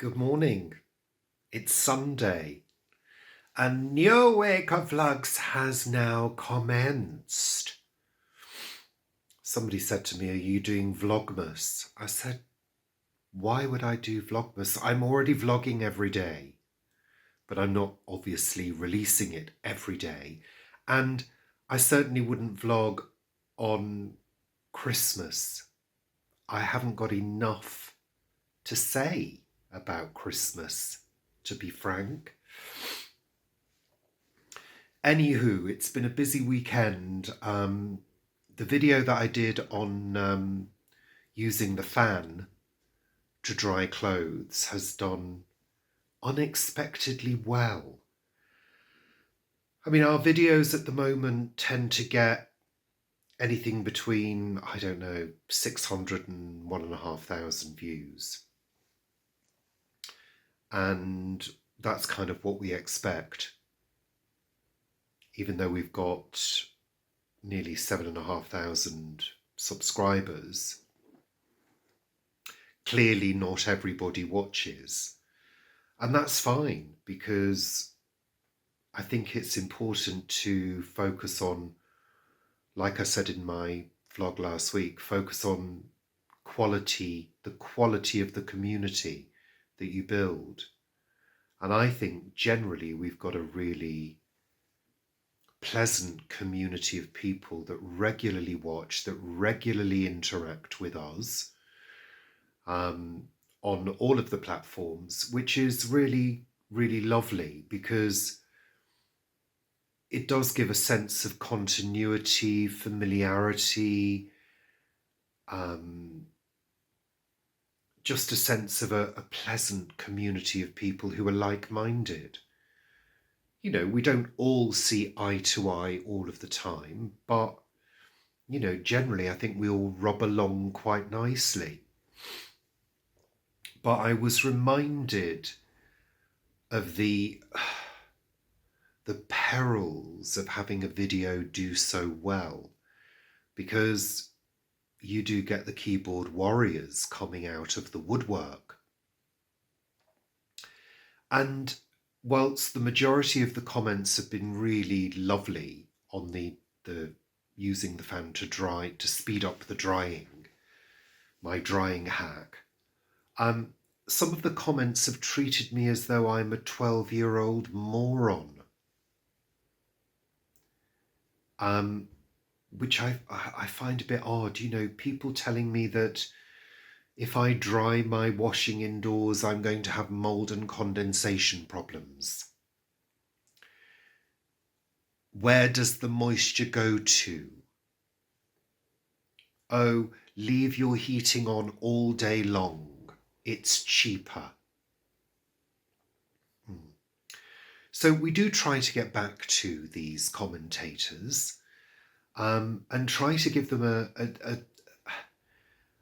Good morning. It's Sunday, and new week of vlogs has now commenced. Somebody said to me, "Are you doing Vlogmas?" I said, "Why would I do Vlogmas? I'm already vlogging every day, but I'm not obviously releasing it every day. And I certainly wouldn't vlog on Christmas. I haven't got enough to say about Christmas, to be frank." Anywho, it's been a busy weekend. The video that I did on using the fan to dry clothes has done unexpectedly well. I mean, our videos at the moment tend to get anything between, I don't know, 600 and 1,500 views. And that's kind of what we expect. Even though we've got nearly 7,500 subscribers, clearly not everybody watches. And that's fine, because I think it's important to focus on, like I said in my vlog last week, focus on quality, the quality of the community that you build. And I think generally we've got a really pleasant community of people that regularly watch, that regularly interact with us on all of the platforms, which is really, really lovely, because it does give a sense of continuity, familiarity, just a sense of a pleasant community of people who are like-minded. You know, we don't all see eye to eye all of the time, but, you know, generally I think we all rub along quite nicely. But I was reminded of the perils of having a video do so well, because you do get the keyboard warriors coming out of the woodwork. And whilst the majority of the comments have been really lovely on the using the fan to speed up the drying, my drying hack, some of the comments have treated me as though I'm a 12-year-old moron. Which I find a bit odd. You know, people telling me that if I dry my washing indoors, I'm going to have mold and condensation problems. Where does the moisture go to? Oh, leave your heating on all day long. It's cheaper. So we do try to get back to these commentators and try to give them an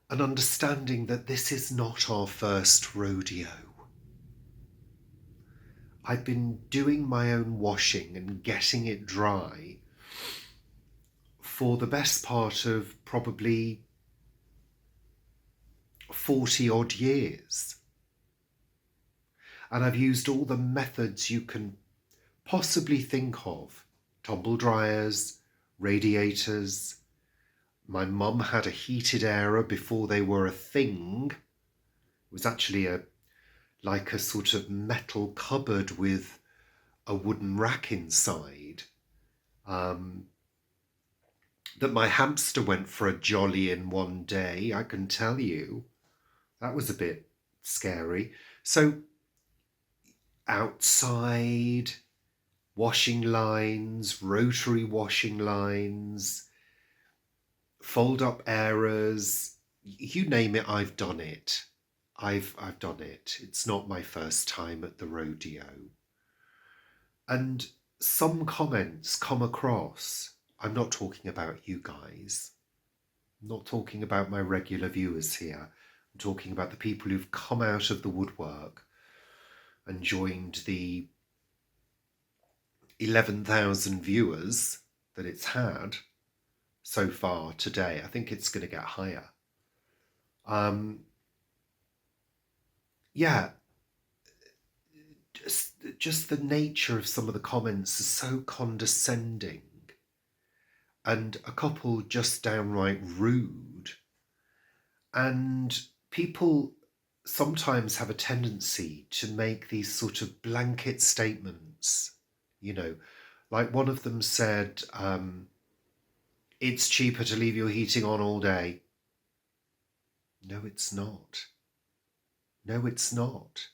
understanding that this is not our first rodeo. I've been doing my own washing and getting it dry for the best part of probably 40 odd years. And I've used all the methods you can possibly think of. Tumble dryers, radiators. My mum had a heated airer before they were a thing. It was actually like a sort of metal cupboard with a wooden rack inside, that my hamster went for a jolly in one day, I can tell you. That was a bit scary. So outside, washing lines, rotary washing lines, fold up airers, you name it, I've done it. I've done it. It's not my first time at the rodeo. And some comments come across. I'm not talking about you guys. I'm not talking about my regular viewers here. I'm talking about the people who've come out of the woodwork and joined the 11,000 viewers that it's had so far today. I think it's going to get higher. Yeah, just the nature of some of the comments is so condescending, and a couple just downright rude. And people sometimes have a tendency to make these sort of blanket statements, you know, like one of them said, it's cheaper to leave your heating on all day. No, it's not. No, it's not.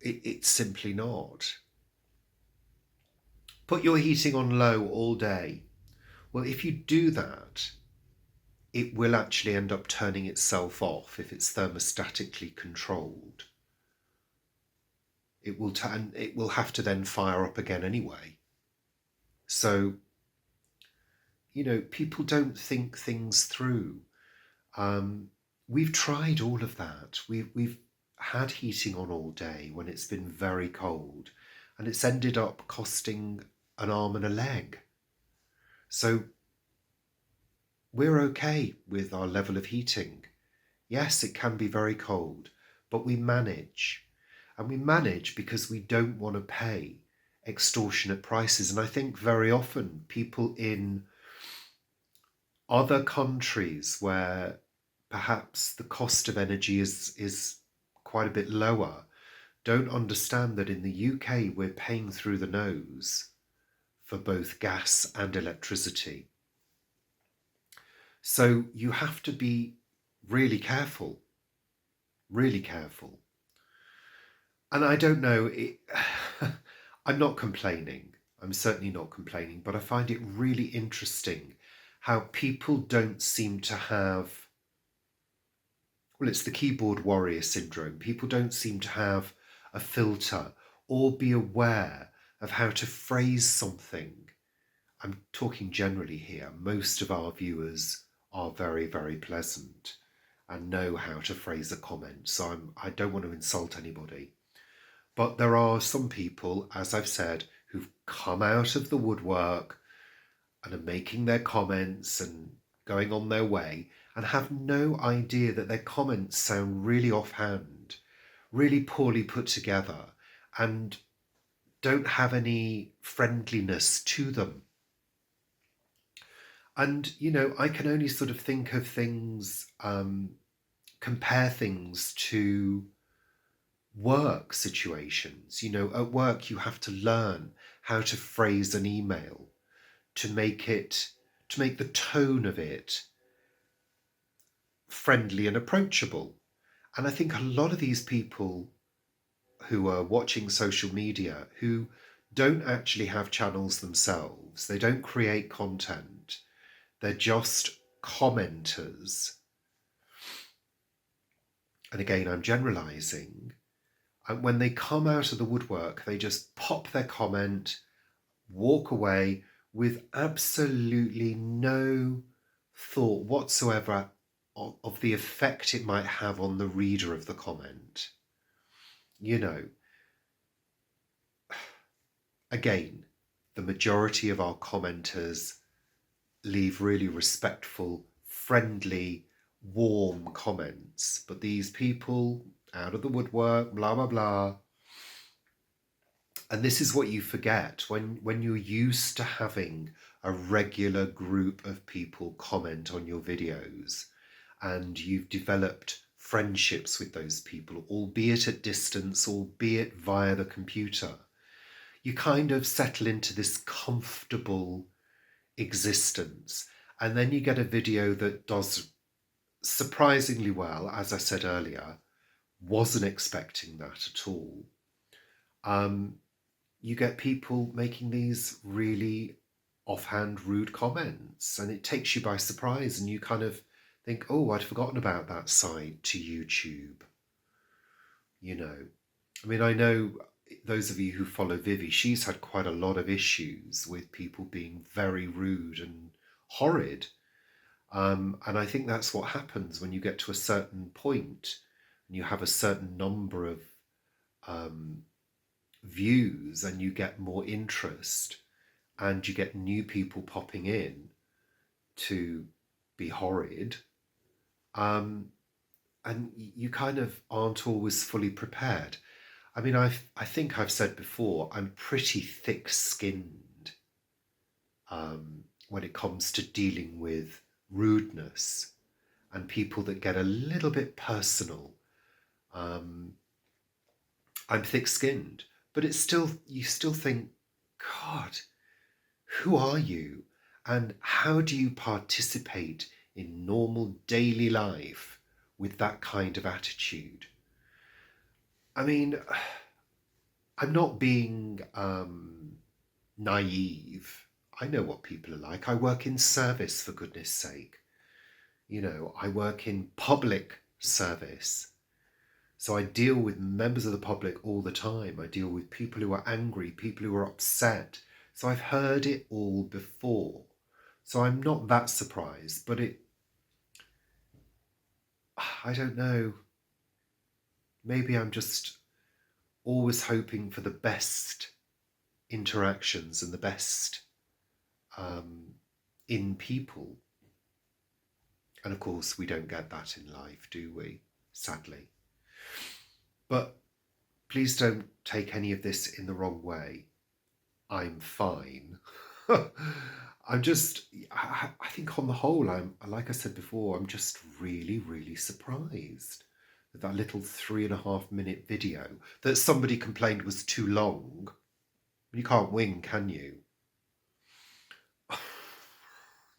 It's simply not. Put your heating on low all day. Well, if you do that, it will actually end up turning itself off if it's thermostatically controlled. It will have to then fire up again anyway. So, people don't think things through. We've tried all of that. We've had heating on all day when it's been very cold, and it's ended up costing an arm and a leg. So we're okay with our level of heating. Yes, it can be very cold, but we manage. And we manage because we don't want to pay extortionate prices. And I think very often people in other countries where perhaps the cost of energy is quite a bit lower don't understand that in the UK we're paying through the nose for both gas and electricity. So you have to be really careful, really careful. And I don't know, I'm not complaining. I'm certainly not complaining, but I find it really interesting how people don't seem to have, well, it's the keyboard warrior syndrome. People don't seem to have a filter or be aware of how to phrase something. I'm talking generally here. Most of our viewers are very, very pleasant and know how to phrase a comment. So I don't want to insult anybody. But there are some people, as I've said, who've come out of the woodwork and are making their comments and going on their way and have no idea that their comments sound really offhand, really poorly put together, and don't have any friendliness to them. And, I can only sort of think of things, compare things to work situations. At work you have to learn how to phrase an email to make the tone of it friendly and approachable. And I think a lot of these people who are watching social media who don't actually have channels themselves, they don't create content, they're just commenters. And again, I'm generalizing. And when they come out of the woodwork, they just pop their comment, walk away with absolutely no thought whatsoever of the effect it might have on the reader of the comment. Again, the majority of our commenters leave really respectful, friendly, warm comments. But these people out of the woodwork, blah, blah, blah. And this is what you forget when you're used to having a regular group of people comment on your videos and you've developed friendships with those people, albeit at distance, albeit via the computer. You kind of settle into this comfortable existence. And then you get a video that does surprisingly well, as I said earlier. Wasn't expecting that at all. You get people making these really offhand, rude comments, and it takes you by surprise, and you kind of think, oh, I'd forgotten about that side to YouTube. I know those of you who follow Vivi, she's had quite a lot of issues with people being very rude and horrid. And I think that's what happens when you get to a certain point and you have a certain number of views and you get more interest and you get new people popping in to be horrid. and you kind of aren't always fully prepared. I mean, I think I've said before, I'm pretty thick-skinned when it comes to dealing with rudeness and people that get a little bit personal. Um, I'm thick-skinned, but it's still, you still think, God, who are you? And how do you participate in normal daily life with that kind of attitude? I mean, I'm not being naive. I know what people are like. I work in service, for goodness sake. You know, I work in public service. So I deal with members of the public all the time. I deal with people who are angry, people who are upset. So I've heard it all before. So I'm not that surprised, but I don't know. Maybe I'm just always hoping for the best interactions and the best in people. And of course, we don't get that in life, do we? Sadly. But please don't take any of this in the wrong way. I'm fine. I think on the whole, like I said before, I'm just really, really surprised that that little 3.5 minute video that somebody complained was too long. You can't win, can you?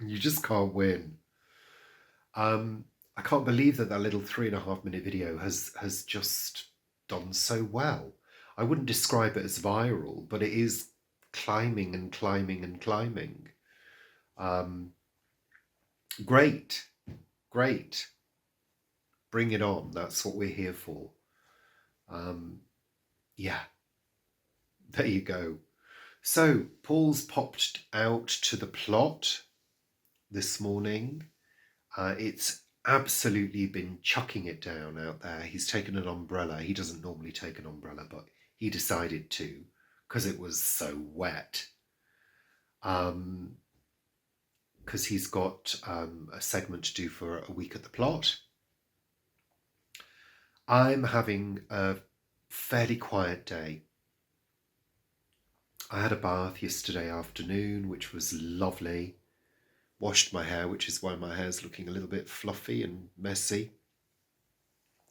You just can't win. I can't believe that that little 3.5 minute video has just done so well. I wouldn't describe it as viral, but it is climbing and climbing and climbing. Great. Bring it on. That's what we're here for. Yeah, there you go. So Paul's popped out to the plot this morning. It's absolutely been chucking it down out there. He's taken an umbrella. He doesn't normally take an umbrella, but he decided to because it was so wet. Because he's got a segment to do for a week at the plot. I'm having a fairly quiet day. I had a bath yesterday afternoon, which was lovely. Washed my hair, which is why my hair's looking a little bit fluffy and messy.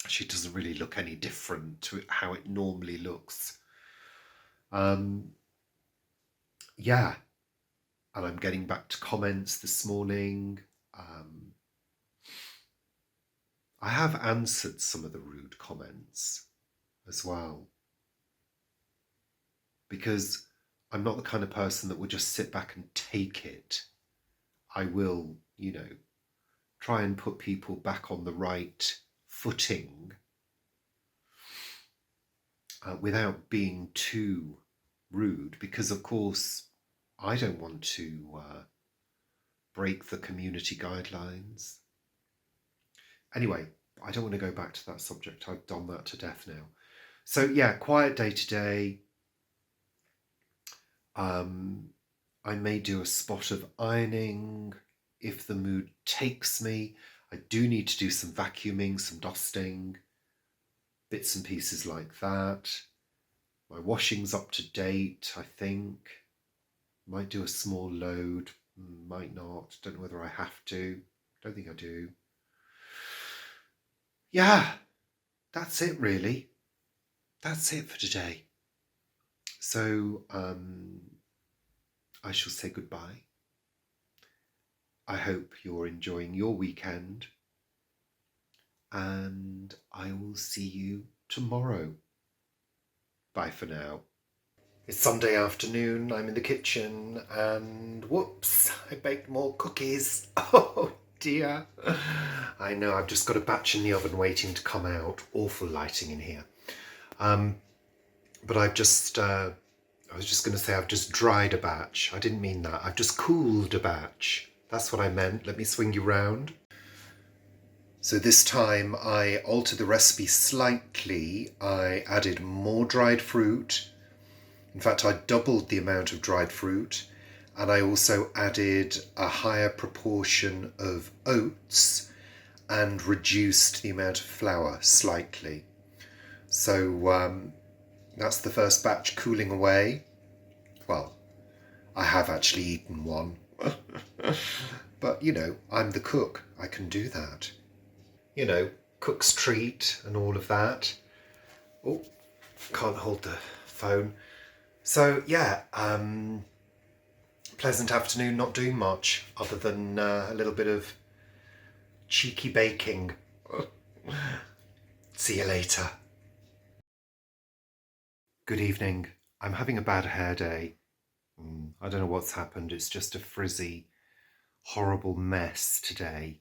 She doesn't really look any different to how it normally looks. Yeah, and I'm getting back to comments this morning. I have answered some of the rude comments as well, because I'm not the kind of person that will just sit back and take it. I will, try and put people back on the right footing without being too rude, because of course I don't want to break the community guidelines. Anyway, I don't want to go back to that subject. I've done that to death now. So yeah, quiet day today. I may do a spot of ironing if the mood takes me. I do need to do some vacuuming, some dusting, bits and pieces like that. My washing's up to date, I think. Might do a small load, might not. Don't know whether I have to. Don't think I do. Yeah, that's it really. That's it for today. So I shall say goodbye. I hope you're enjoying your weekend, and I will see you tomorrow. Bye for now. It's Sunday afternoon, I'm in the kitchen, and whoops, I baked more cookies. Oh dear. I know, I've just got a batch in the oven waiting to come out. Awful lighting in here. But I was just going to say I've just dried a batch. I didn't mean that. I've just cooled a batch. That's what I meant. Let me swing you round. So this time I altered the recipe slightly. I added more dried fruit. In fact, I doubled the amount of dried fruit, and I also added a higher proportion of oats and reduced the amount of flour slightly. So that's the first batch cooling away. Well, I have actually eaten one. But, I'm the cook. I can do that. Cook's treat and all of that. Oh, can't hold the phone. So, yeah, pleasant afternoon, not doing much other than a little bit of cheeky baking. See you later. Good evening. I'm having a bad hair day. I don't know what's happened. It's just a frizzy, horrible mess today.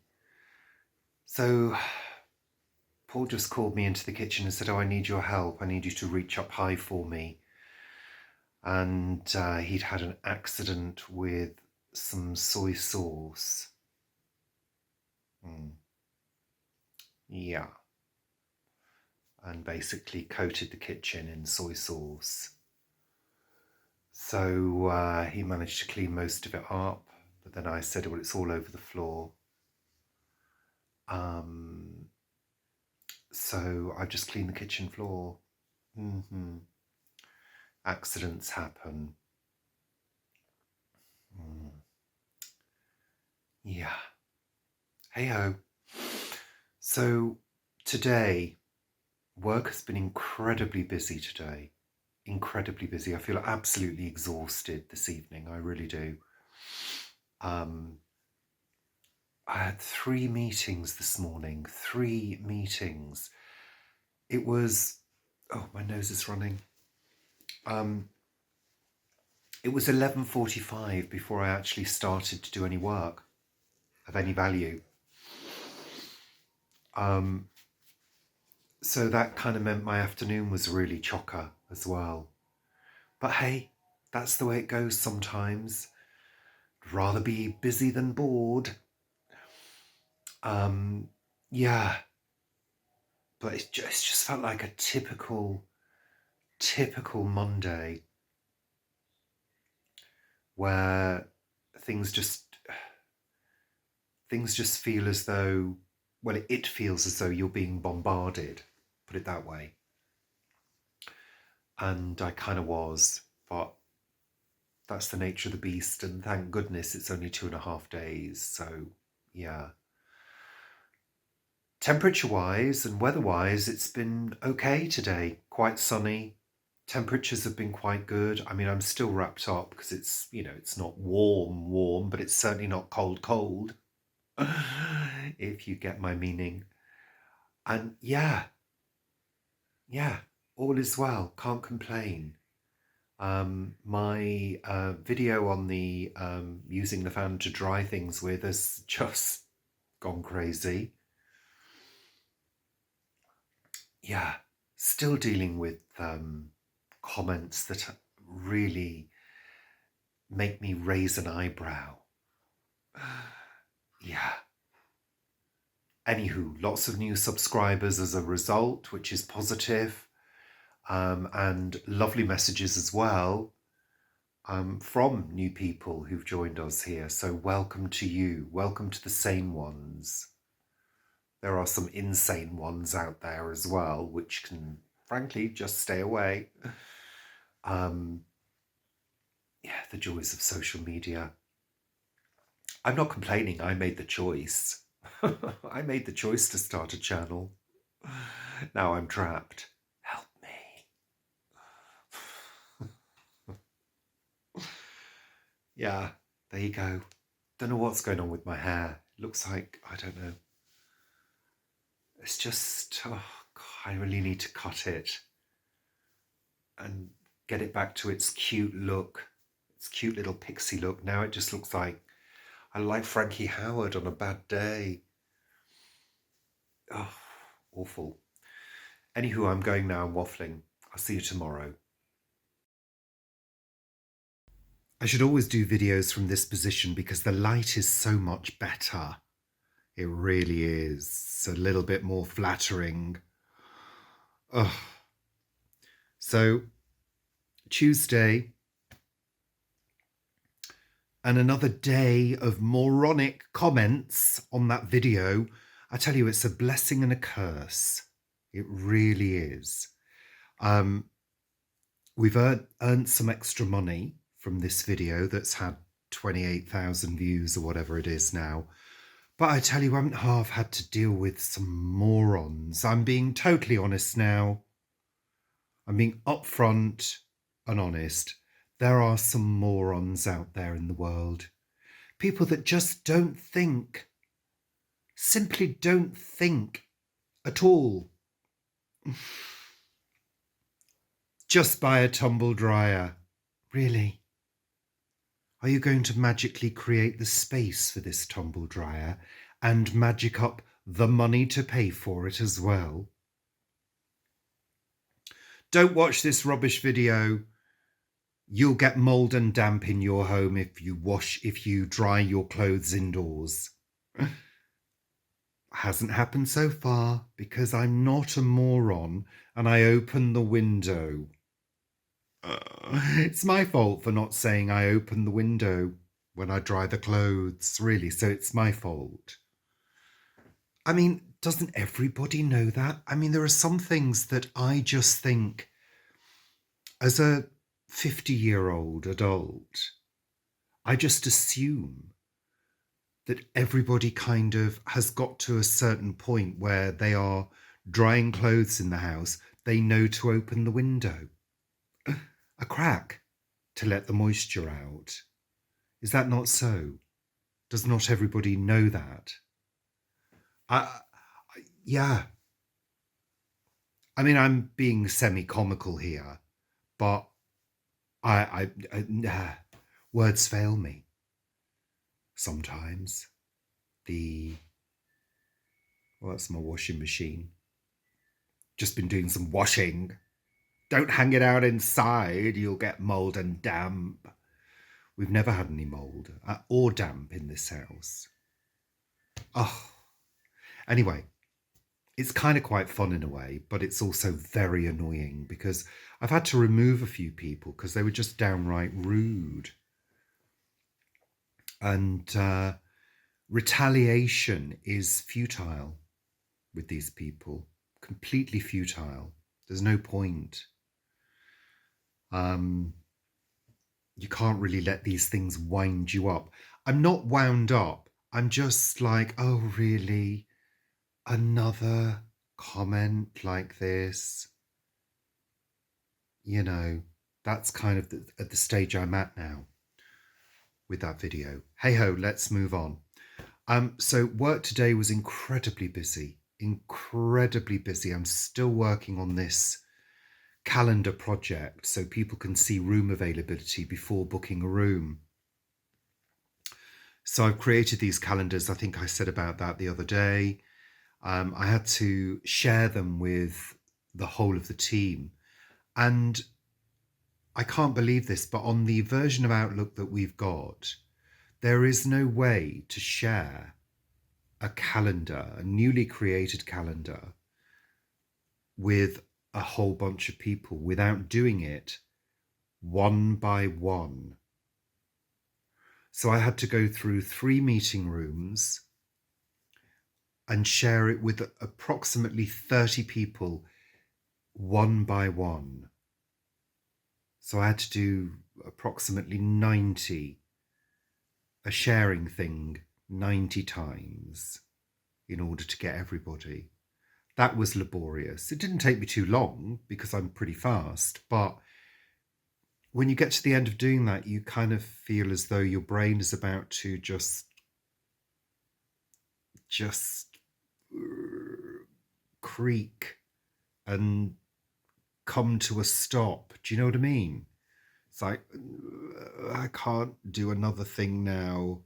So Paul just called me into the kitchen and said, I need your help. I need you to reach up high for me. And he'd had an accident with some soy sauce. Yeah. And basically coated the kitchen in soy sauce. So he managed to clean most of it up, but then I said, well, it's all over the floor. So I just cleaned the kitchen floor. Accidents happen. Yeah. Hey-ho. So today, work has been incredibly busy today. Incredibly busy. I feel absolutely exhausted this evening. I really do. I had 3 meetings this morning. 3 meetings. It was... Oh, my nose is running. It was 11:45 before I actually started to do any work of any value. So that kind of meant my afternoon was really chocker as well. But hey, that's the way it goes sometimes. I'd rather be busy than bored. Yeah. But it just felt like a typical Monday where things just feel as though, well, it feels as though you're being bombarded, put it that way. And I kind of was, but that's the nature of the beast, and thank goodness it's only 2.5 days, so yeah. Temperature-wise and weather-wise, it's been okay today, quite sunny. Temperatures have been quite good. I mean, I'm still wrapped up because it's, it's not warm, but it's certainly not cold, if you get my meaning. And yeah, all is well, can't complain. My video on the using the fan to dry things with has just gone crazy. Yeah, still dealing with comments that really make me raise an eyebrow. Yeah. Anywho, lots of new subscribers as a result, which is positive, and lovely messages as well from new people who've joined us here. So welcome to you. Welcome to the sane ones. There are some insane ones out there as well, which can, frankly, just stay away. Yeah, the joys of social media. I'm not complaining. I made the choice. I made the choice to start a channel. Now I'm trapped. Help me. Yeah, there you go. Don't know what's going on with my hair. It looks like, I don't know. It's just, oh God, I really need to cut it and get it back to its cute look. Its cute little pixie look. Now it just looks like I like Frankie Howard on a bad day. Oh, awful. Anywho, I'm going now. I'm waffling. I'll see you tomorrow. I should always do videos from this position because the light is so much better. It really is. It's a little bit more flattering. Ugh. So, Tuesday, and another day of moronic comments on that video. I tell you, it's a blessing and a curse. It really is. We've earned some extra money from this video that's had 28,000 views or whatever it is now. But I tell you, I haven't half had to deal with some morons. I'm being totally honest now. I'm being upfront and honest. There are some morons out there in the world. People that just don't think. Simply don't think at all. Just buy a tumble dryer. Really? Are you going to magically create the space for this tumble dryer and magic up the money to pay for it as well? Don't watch this rubbish video. You'll get mold and damp in your home if you dry your clothes indoors. Hasn't happened so far because I'm not a moron and I open the window. It's my fault for not saying I open the window when I dry the clothes, really, so it's my fault. I mean, doesn't everybody know that? I mean, there are some things that I just think, as a 50-year-old adult, I just assume that everybody kind of has got to a certain point where they are drying clothes in the house. They know to open the window, a crack, to let the moisture out. Is that not so? Does not everybody know that? Yeah. I mean, I'm being semi-comical here, but words fail me sometimes. Well, that's my washing machine. Just been doing some washing. Don't hang it out inside. You'll get mold and damp. We've never had any mold or damp in this house. Oh, anyway, it's kind of quite fun in a way, but it's also very annoying because I've had to remove a few people because they were just downright rude. And retaliation is futile with these people, completely futile. There's no point. You can't really let these things wind you up. I'm not wound up. I'm just like, oh, really? Another comment like this? You know, that's kind of at the stage I'm at now with that video. Hey ho, let's move on. So work today was incredibly busy. I'm still working on this calendar project so people can see room availability before booking a room. So I've created these calendars. I think I said about that the other day. I had to share them with the whole of the team. And I can't believe this, but on the version of Outlook that we've got, there is no way to share a calendar, a newly created calendar, with a whole bunch of people without doing it one by one. So I had to go through 3 meeting rooms and share it with approximately 30 people one by one. So I had to do approximately 90, a sharing thing 90 times in order to get everybody. That was laborious. It didn't take me too long because I'm pretty fast, but when you get to the end of doing that, you kind of feel as though your brain is about to just creak and come to a stop. Do you know what I mean? It's like, I can't do another thing now.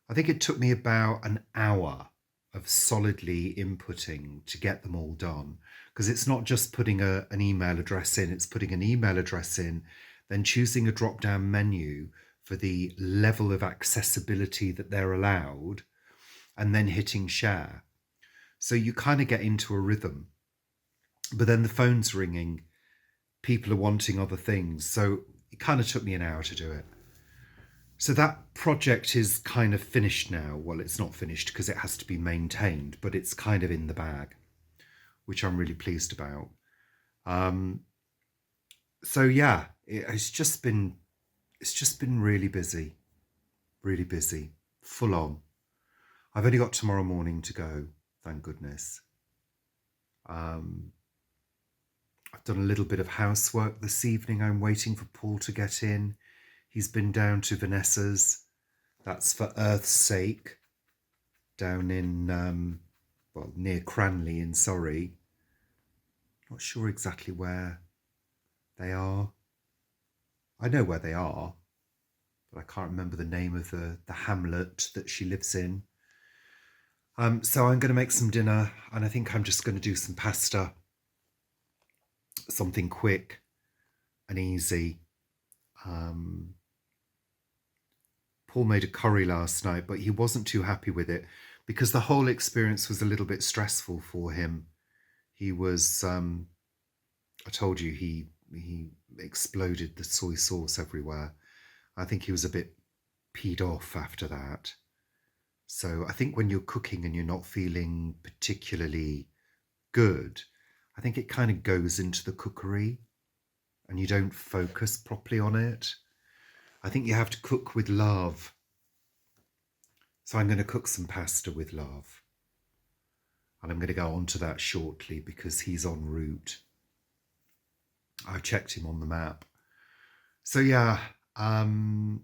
I think it took me about an hour of solidly inputting to get them all done, because it's not just putting an email address in, it's putting an email address in, then choosing a drop-down menu for the level of accessibility that they're allowed, and then hitting share. So you kind of get into a rhythm, but then the phone's ringing, people are wanting other things, so it kind of took me an hour to do it. So that project is kind of finished now. Well, it's not finished because it has to be maintained, but it's kind of in the bag, which I'm really pleased about. Um, so yeah, it's just been really busy, full on. I've only got tomorrow morning to go, thank goodness. I've done a little bit of housework this evening. I'm waiting for Paul to get in. He's been down to Vanessa's. That's for Earth's Sake, down in, near Cranley in Surrey. Not sure exactly where they are. I know where they are, but I can't remember the name of the hamlet that she lives in. So I'm going to make some dinner, and I think I'm just going to do some pasta, something quick and easy. Paul made a curry last night, but he wasn't too happy with it because the whole experience was a little bit stressful for him. He was, I told you, he exploded the soy sauce everywhere. I think he was a bit peed off after that. So I think when you're cooking and you're not feeling particularly good, I think it kind of goes into the cookery and you don't focus properly on it. I think you have to cook with love. So I'm going to cook some pasta with love. And I'm going to go on to that shortly because he's en route. I've checked him on the map. So yeah, I've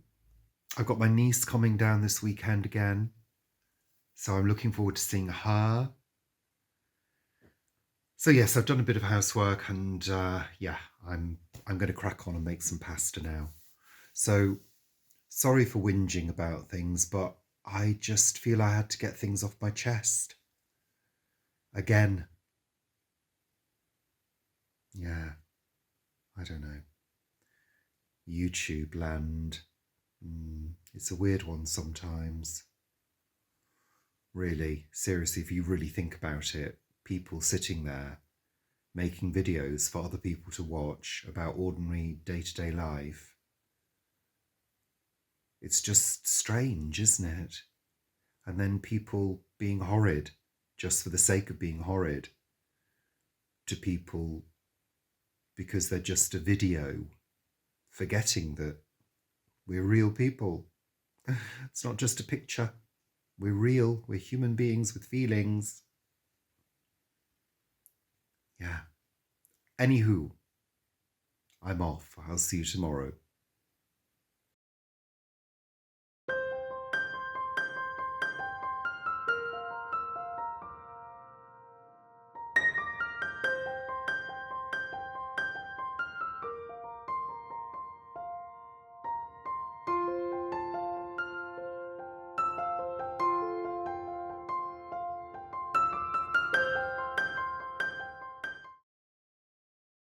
got my niece coming down this weekend again. So I'm looking forward to seeing her. So yes, I've done a bit of housework and yeah, I'm going to crack on and make some pasta now. So sorry for whinging about things, but I just feel I had to get things off my chest. Again. Yeah, I don't know. YouTube land. It's a weird one sometimes. Really, seriously, if you really think about it, people sitting there making videos for other people to watch about ordinary day-to-day life. It's just strange, isn't it? And then people being horrid just for the sake of being horrid to people because they're just a video, forgetting that we're real people. It's not just a picture. We're real. We're human beings with feelings. Yeah. Anywho, I'm off. I'll see you tomorrow.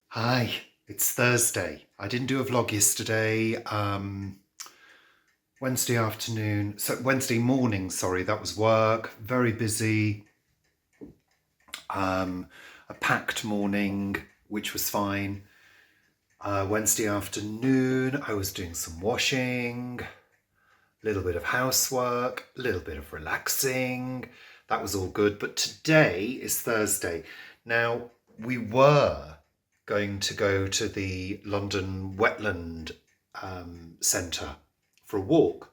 Hi, it's Thursday. I didn't do a vlog yesterday. Wednesday morning, sorry, that was work. Very busy. A packed morning, which was fine. Wednesday afternoon, I was doing some washing, a little bit of housework, a little bit of relaxing. That was all good. But today is Thursday. Now, we were going to go to the London Wetland Centre for a walk.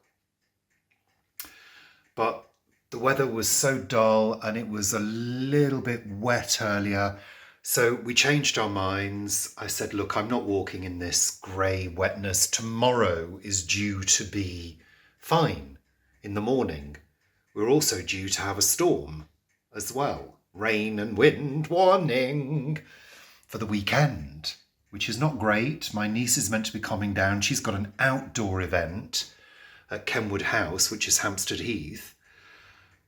But the weather was so dull and it was a little bit wet earlier. So we changed our minds. I said, look, I'm not walking in this grey wetness. Tomorrow is due to be fine in the morning. We're also due to have a storm as well. Rain and wind warning for the weekend, which is not great. My niece is meant to be coming down. She's got an outdoor event at Kenwood House, which is Hampstead Heath.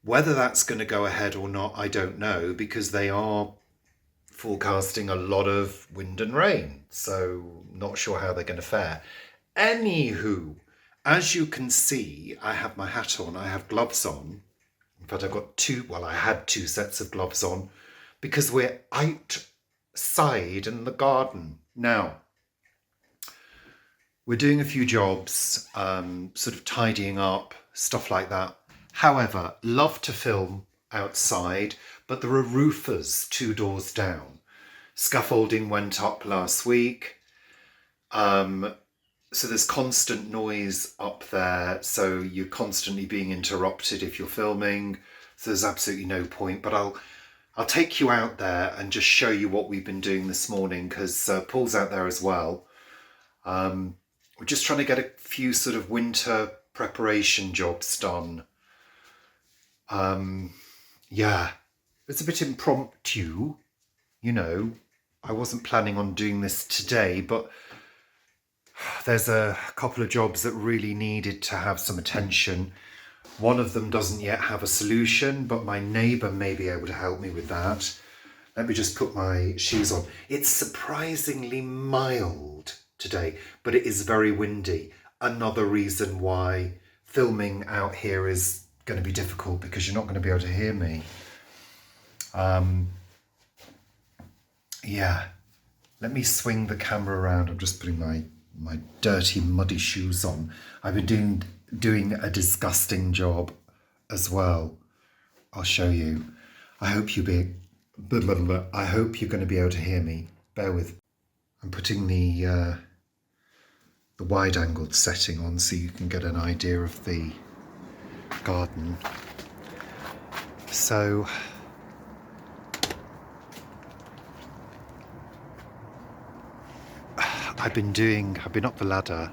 Whether that's going to go ahead or not, I don't know, because they are forecasting a lot of wind and rain. So not sure how they're going to fare. Anywho, as you can see, I have my hat on. I have gloves on. In fact, I had two sets of gloves on because we're outside in the garden. Now, We're doing a few jobs, sort of tidying up, stuff like that. However, love to film outside, but there are roofers 2 doors down. Scaffolding went up last week. So there's constant noise up there. So you're constantly being interrupted if you're filming. So there's absolutely no point. But I'll take you out there and just show you what we've been doing this morning, because Paul's out there as well. We're just trying to get a few sort of winter preparation jobs done. Yeah, it's a bit impromptu, you know. I wasn't planning on doing this today, but there's a couple of jobs that really needed to have some attention. One of them doesn't yet have a solution, but my neighbour may be able to help me with that. Let me just put my shoes on. It's surprisingly mild today, but it is very windy. Another reason why filming out here is going to be difficult, because you're not going to be able to hear me. Yeah, let me swing the camera around. I'm just putting my dirty, muddy shoes on. I've been doing a disgusting job as well. I'll show you. I hope you're going to be able to hear me. Bear with. I'm putting the wide-angled setting on so you can get an idea of the garden. So I've been up the ladder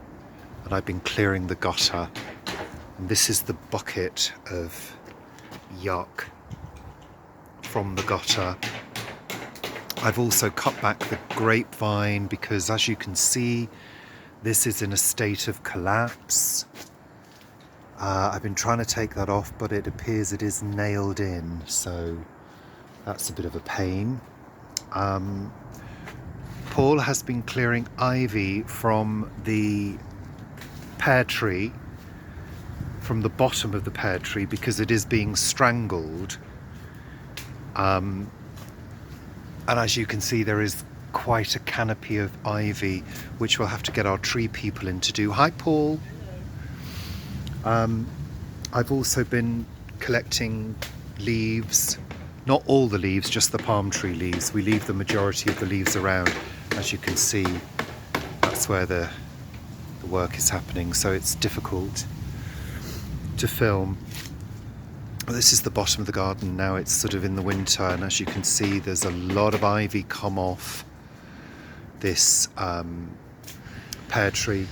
and I've been clearing the gutter, and this is the bucket of yuck from the gutter. I've also cut back the grapevine because, as you can see, this is in a state of collapse. I've been trying to take that off, but it appears it is nailed in, so that's a bit of a pain. Paul has been clearing ivy from the pear tree, from the bottom of the pear tree, because it is being strangled. And as you can see, there is quite a canopy of ivy, which we'll have to get our tree people in to do. Hi, Paul. I've also been collecting leaves, not all the leaves, just the palm tree leaves. We leave the majority of the leaves around. As you can see, that's where the work is happening, so it's difficult to film. Well, this is the bottom of the garden now. It's sort of in the winter, and as you can see, there's a lot of ivy come off this pear tree.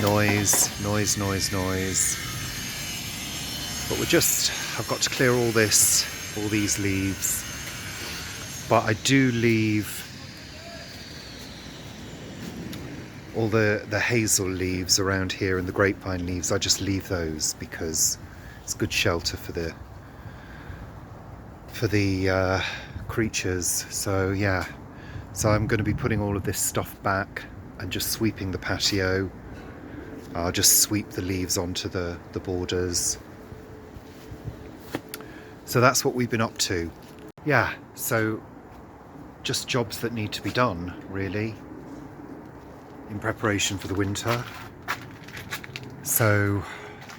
Noise. But I've got to clear all these leaves. But I do leave all the hazel leaves around here and the grapevine leaves. I just leave those because it's good shelter for the creatures. So yeah, so I'm going to be putting all of this stuff back and just sweeping the patio. I'll just sweep the leaves onto the borders. So that's what we've been up to. Yeah, so just jobs that need to be done, really, in preparation for the winter. So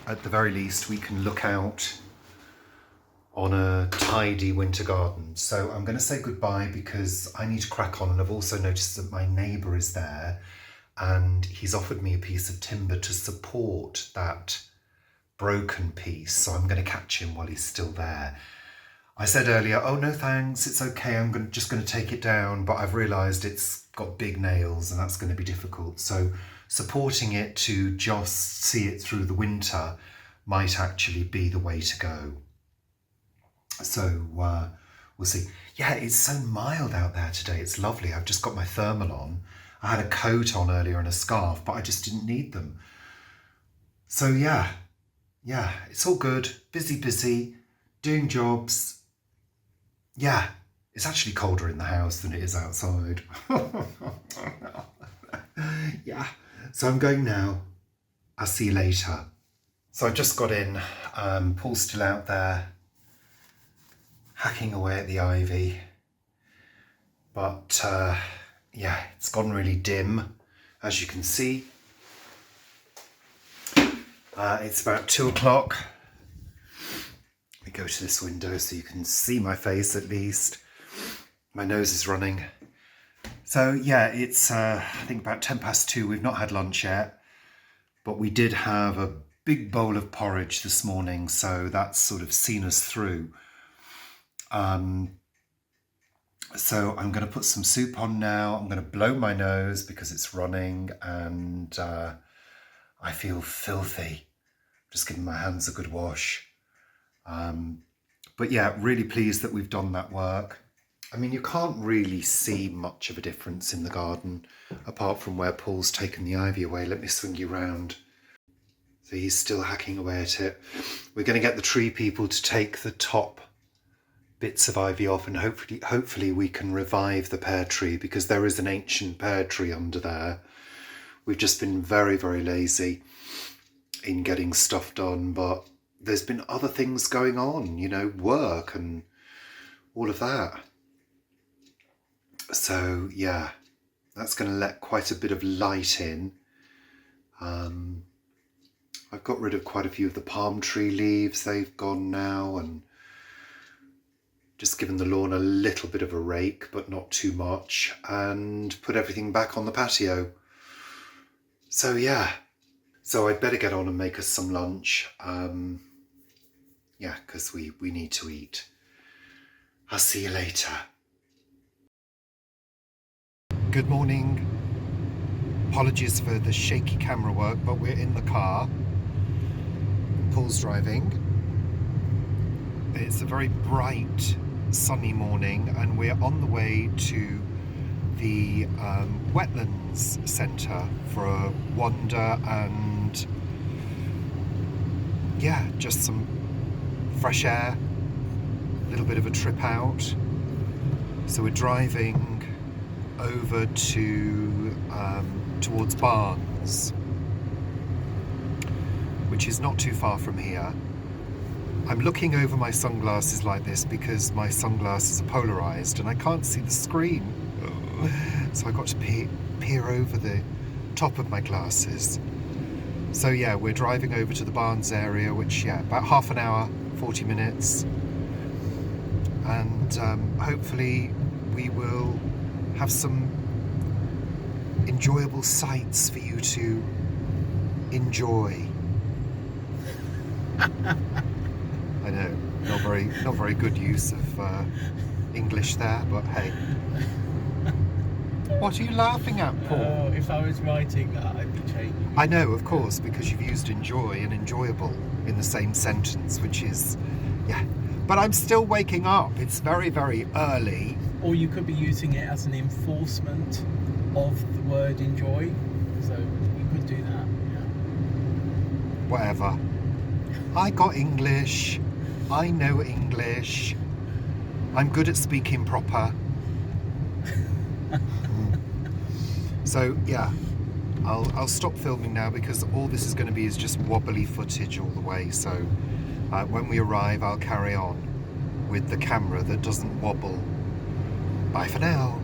at the very least, we can look out on a tidy winter garden. So I'm going to say goodbye because I need to crack on, and I've also noticed that my neighbour is there and he's offered me a piece of timber to support that broken piece. So I'm going to catch him while he's still there. I said earlier, oh no thanks, it's okay, I'm just going to take it down, but I've realised it's got big nails and that's going to be difficult. So supporting it to just see it through the winter might actually be the way to go. So we'll see. Yeah, it's so mild out there today, it's lovely. I've just got my thermal on. I had a coat on earlier and a scarf, but I just didn't need them. So yeah, it's all good. Busy, doing jobs. Yeah, it's actually colder in the house than it is outside. Yeah, so I'm going now. I'll see you later. So I just got in. Paul's still out there hacking away at the ivy. But yeah, it's gone really dim, as you can see. It's about 2 o'clock. Let me go to this window so you can see my face at least. My nose is running. So yeah, it's I think about 2:10. We've not had lunch yet, but we did have a big bowl of porridge this morning, so that's sort of seen us through. So I'm going to put some soup on now. I'm going to blow my nose because it's running and I feel filthy. Just giving my hands a good wash. But yeah, really pleased that we've done that work. I mean, you can't really see much of a difference in the garden apart from where Paul's taken the ivy away. Let me swing you round. So he's still hacking away at it. We're going to get the tree people to take the top bits of ivy off, and hopefully we can revive the pear tree, because there is an ancient pear tree under there. We've just been very, very lazy in getting stuff done, but there's been other things going on, you know, work and all of that. So yeah, that's going to let quite a bit of light in. I've got rid of quite a few of the palm tree leaves. They've gone now, and just given the lawn a little bit of a rake, but not too much, and put everything back on the patio. So yeah, so I'd better get on and make us some lunch. Yeah, because we need to eat. I'll see you later. Good morning. Apologies for the shaky camera work, but we're in the car. Paul's driving. It's a very bright, sunny morning, and we're on the way to the Wetlands Centre for a wander and yeah, just some fresh air, a little bit of a trip out. So we're driving over to towards Barnes, which is not too far from here. I'm looking over my sunglasses like this because my sunglasses are polarized and I can't see the screen. So I got to peer over the top of my glasses. So yeah, we're driving over to the Barnes area, which yeah, about half an hour, 40 minutes. And hopefully we will have some enjoyable sights for you to enjoy. I know, not very good use of English there, but hey. What are you laughing at, Paul? If I was writing that, I'd be changing. I know, of course, because you've used enjoy and enjoyable in the same sentence, which is, yeah. But I'm still waking up. It's very, very early. Or you could be using it as an enforcement of the word enjoy. So you could do that, yeah. Whatever. I got English. I know English. I'm good at speaking proper. So yeah, I'll stop filming now because all this is going to be is just wobbly footage all the way. So when we arrive, I'll carry on with the camera that doesn't wobble. Bye for now.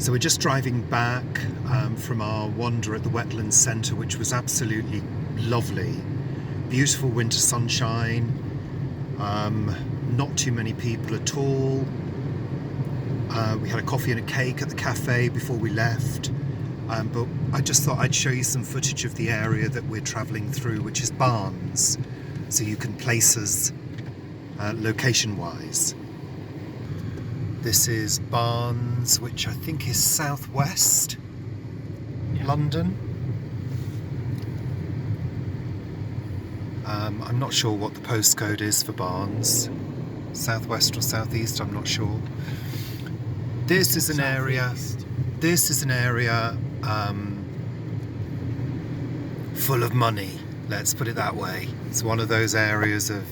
So we're just driving back from our wander at the Wetland Centre, which was absolutely lovely. Beautiful winter sunshine, not too many people at all. We had a coffee and a cake at the cafe before we left, but I just thought I'd show you some footage of the area that we're travelling through, which is Barnes, so you can place us location-wise. This is Barnes, which I think is southwest London. I'm not sure what the postcode is for Barnes, southwest or southeast, I'm not sure. This is an area. This is an area full of money. Let's put it that way. It's one of those areas of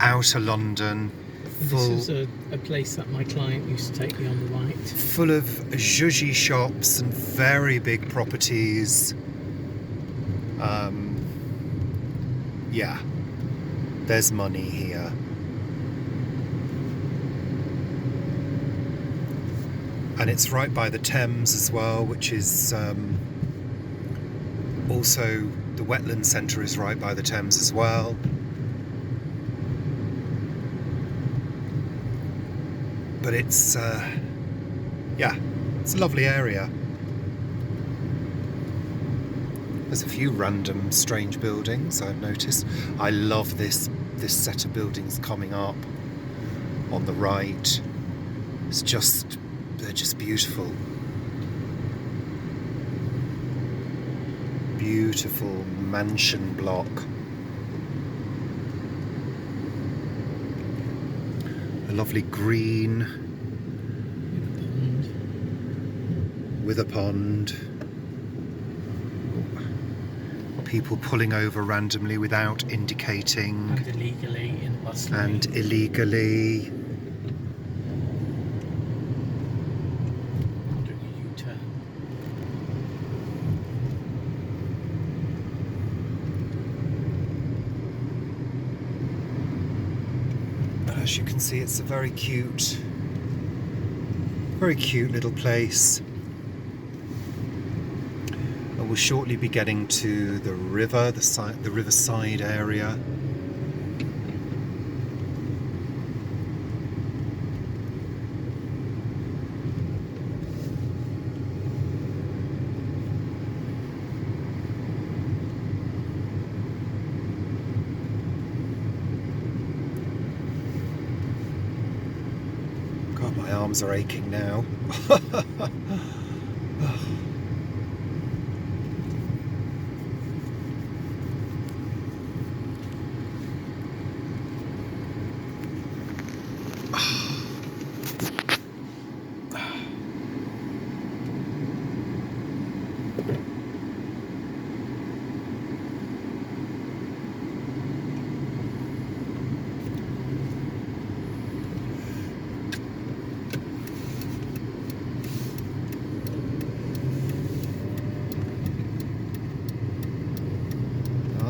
outer London. This is a place that my client used to take me on the right. Full of zhuzhy shops and very big properties. Yeah, there's money here. And it's right by the Thames as well, which is also the Wetland Centre is right by the Thames as well. But it's, yeah, it's a lovely area. There's a few random strange buildings I've noticed. I love this set of buildings coming up on the right. It's just, they're just beautiful. Beautiful mansion block. A lovely green with a pond. People pulling over randomly without indicating. And illegally in the bus lane. And illegally. Doing a U-turn. But as you can see, it's a very cute little place. We'll shortly be getting to the river, the riverside area. God, my arms are aching now.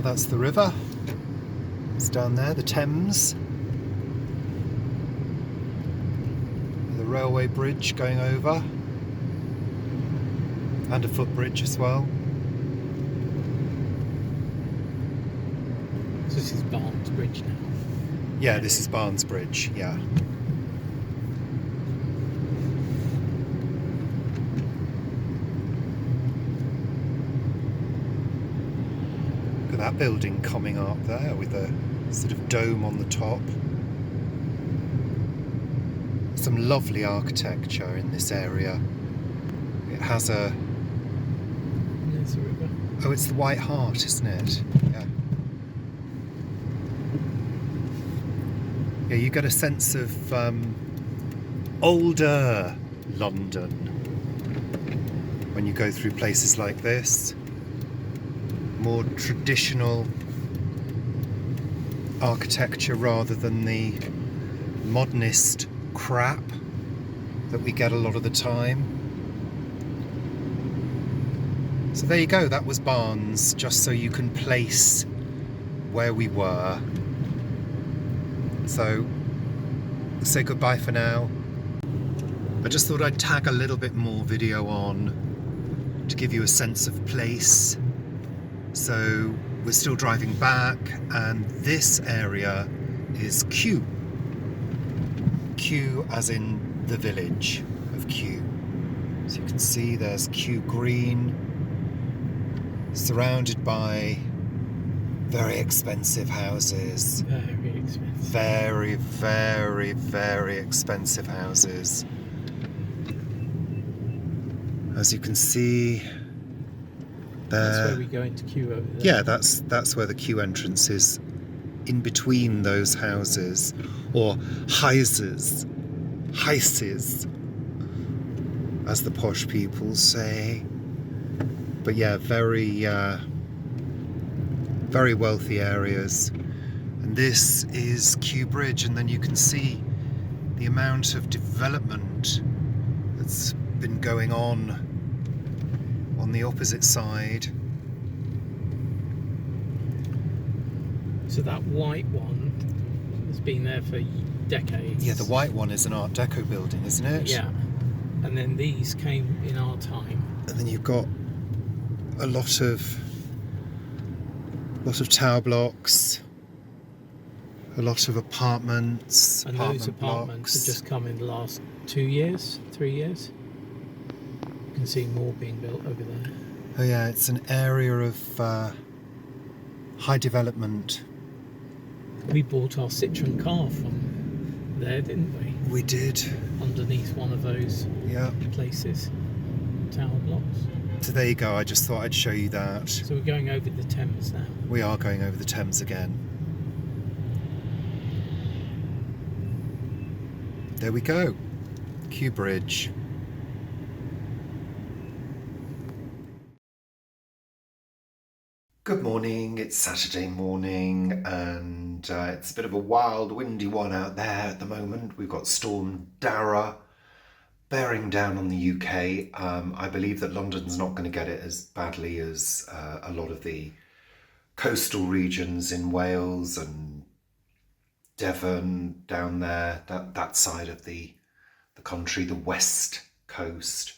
That's the river. It's down there, the Thames. The railway bridge going over. And a footbridge as well. So this is Barnes Bridge now. Yeah, this is Barnes Bridge, yeah. That building coming up there with a sort of dome on the top. Some lovely architecture in this area. It has a... There's the river. Oh, it's the White Hart, isn't it? Yeah. Yeah, you get a sense of older London when you go through places like this. More traditional architecture rather than the modernist crap that we get a lot of the time. So there you go, that was Barnes, just so you can place where we were. So say goodbye for now. I just thought I'd tag a little bit more video on to give you a sense of place. So we're still driving back, and this area is Kew. Kew as in the village of Kew. So you can see there's Kew Green, surrounded by very expensive houses. Very expensive. Very, very, very expensive houses. As you can see there. That's where we go into Kew over there. Yeah, that's where the Kew entrance is, in between those houses, or heises, as the posh people say. But yeah, very very wealthy areas. And this is Kew Bridge, and then you can see the amount of development that's been going on the opposite side. So that white one has been there for decades. Yeah, the white one is an Art Deco building, isn't it? Yeah. And then these came in our time. And then you've got a lot of tower blocks, a lot of apartments. And those apartments have just come in the last 2 years, 3 years. You can see more being built over there. Oh yeah, it's an area of high development. We bought our Citroen car from there, didn't we? We did. Underneath one of those places, tower blocks. So there you go, I just thought I'd show you that. So we're going over the Thames now. We are going over the Thames again. There we go, Kew Bridge. Good morning, it's Saturday morning, and it's a bit of a wild, windy one out there at the moment. We've got Storm Dara bearing down on the UK. I believe that London's not going to get it as badly as a lot of the coastal regions in Wales and Devon down there, that side of the country, the west coast.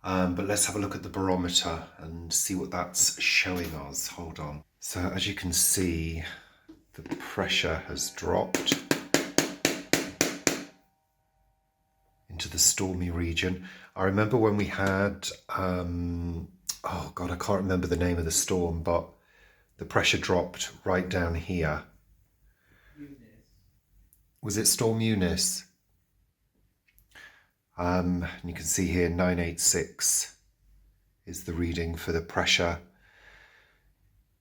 But let's have a look at the barometer and see what that's showing us. Hold on. So as you can see, the pressure has dropped into the stormy region. I remember when we had, oh God, I can't remember the name of the storm, but the pressure dropped right down here. Was it Storm Eunice? And you can see here 986 is the reading for the pressure.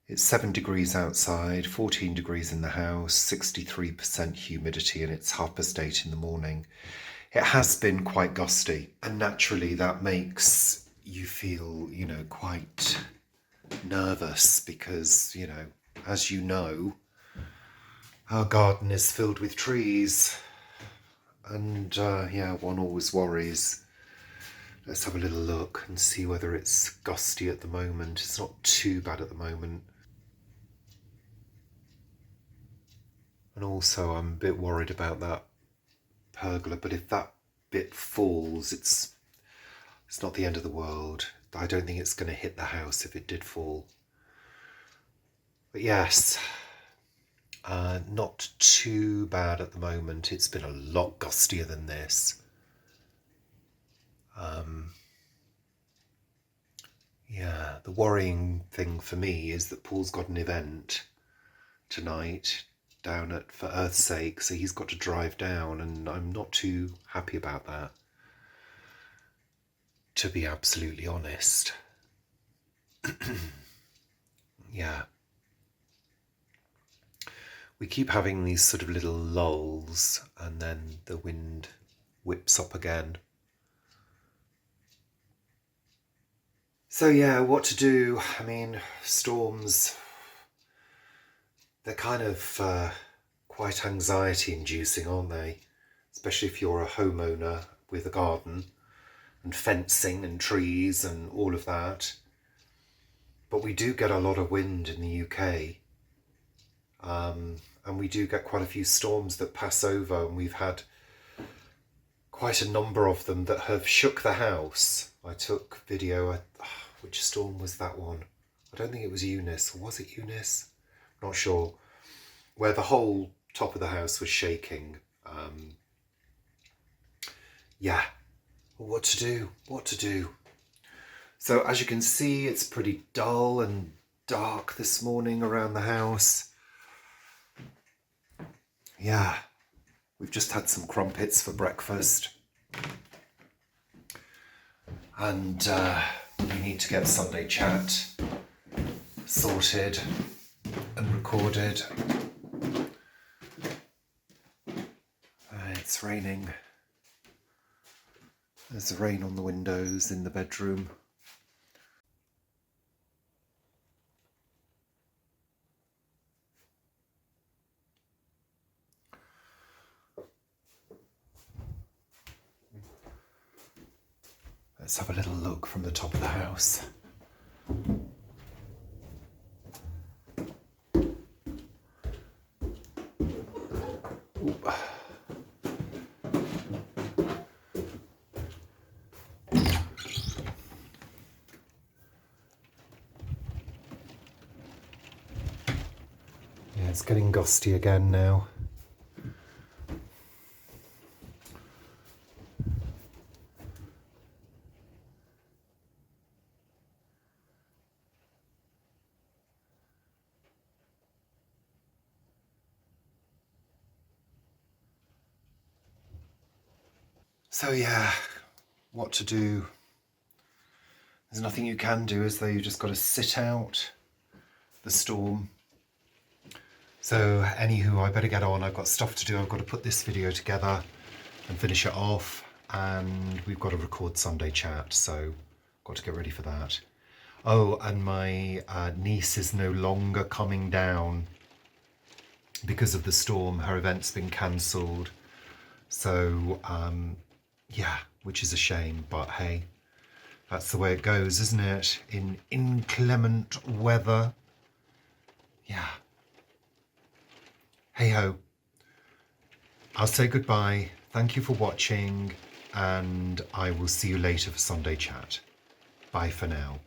It's 7 degrees outside, 14 degrees in the house, 63% humidity, and it's 8:30 in the morning. It has been quite gusty, and naturally that makes you feel, quite nervous because, as you know, our garden is filled with trees. And one always worries. Let's have a little look and see whether it's gusty at the moment. It's not too bad at the moment. And also I'm a bit worried about that pergola, but if that bit falls, it's not the end of the world. I don't think it's going to hit the house if it did fall. But yes, not too bad at the moment. It's been a lot gustier than this. The worrying thing for me is that Paul's got an event tonight down For Earth's Sake, so he's got to drive down, and I'm not too happy about that, to be absolutely honest. Yeah. We keep having these sort of little lulls, and then the wind whips up again. So yeah, what to do? I mean, storms, they're kind of quite anxiety inducing, aren't they? Especially if you're a homeowner with a garden and fencing and trees and all of that. But we do get a lot of wind in the UK. And we do get quite a few storms that pass over, and we've had quite a number of them that have shook the house. I took video. Which storm was that one? I don't think it was Eunice. Was it Eunice? Not sure. Where the whole top of the house was shaking. Yeah. What to do? What to do? So as you can see, it's pretty dull and dark this morning around the house. Yeah. We've just had some crumpets for breakfast. And we need to get Sunday chat sorted and recorded. It's raining. There's rain on the windows in the bedroom. Let's have a little look from the top of the house. Ooh. Yeah, it's getting gusty again now. So yeah, what to do? There's nothing you can do, as though you just got to sit out the storm. So anywho, I better get on. I've got stuff to do. I've got to put this video together and finish it off, and we've got to record Sunday chat, so got to get ready for that. Oh, and my niece is no longer coming down because of the storm. Her event's been cancelled. So yeah, which is a shame, but hey, that's the way it goes, isn't it? In inclement weather. Yeah. Hey ho. I'll say goodbye. Thank you for watching, and I will see you later for Sunday chat. Bye for now.